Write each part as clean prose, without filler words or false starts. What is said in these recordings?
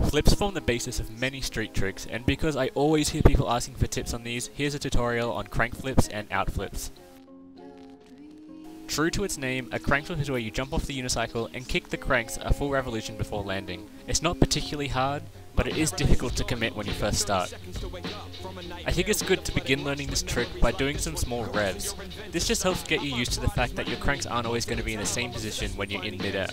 Flips form the basis of many street tricks, and because I always hear people asking for tips on these, here's a tutorial on crankflips and outflips. True to its name, a crankflip is where you jump off the unicycle and kick the cranks a full revolution before landing. It's not particularly hard, but it is difficult to commit when you first start. I think it's good to begin learning this trick by doing some small revs. This just helps get you used to the fact that your cranks aren't always going to be in the same position when you're in midair.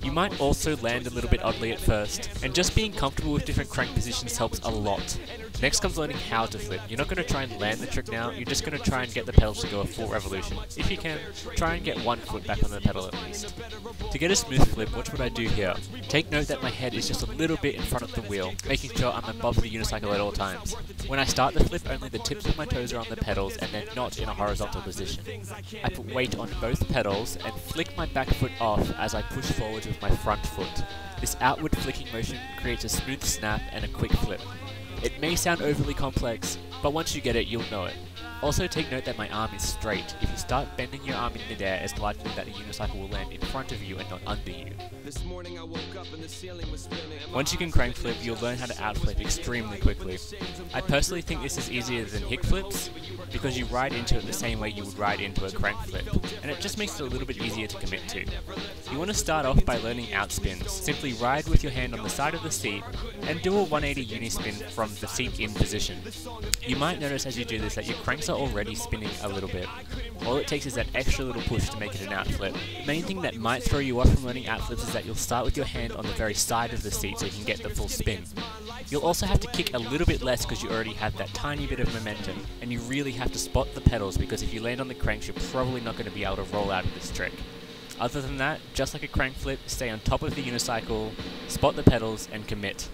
You might also land a little bit oddly at first, and just being comfortable with different crank positions helps a lot. Next comes learning how to flip. You're not going to try and land the trick now, you're just going to try and get the pedals to go a full revolution. If you can, try and get one foot back on the pedal at least. To get a smooth flip, watch what I do here. Take note that my head is just a little bit in front of the wheel, making sure I'm above the unicycle at all times. When I start the flip, only the tips of my toes are on the pedals and they're not in a horizontal position. I put weight on both pedals and flick my back foot off as I push forward with my front foot. This outward flicking motion creates a smooth snap and a quick flip. It may sound overly complex, but once you get it, you'll know it. Also take note that my arm is straight. If you start bending your arm in midair, it's likely that the unicycle will land in front of you and not under you. Once you can crank flip, you'll learn how to outflip extremely quickly. I personally think this is easier than hick flips, because you ride into it the same way you would ride into a crank flip, and it just makes it a little bit easier to commit to. You want to start off by learning outspins. Simply ride with your hand on the side of the seat and do a 180 unispin from the seat in position. You might notice as you do this that your cranks are already spinning a little bit. All it takes is that extra little push to make it an outflip. The main thing that might throw you off from learning outflips is that you'll start with your hand on the very side of the seat so you can get the full spin. You'll also have to kick a little bit less because you already have that tiny bit of momentum, and you really have to spot the pedals because if you land on the cranks you're probably not going to be able to roll out of this trick. Other than that, just like a crank flip, stay on top of the unicycle, spot the pedals and commit.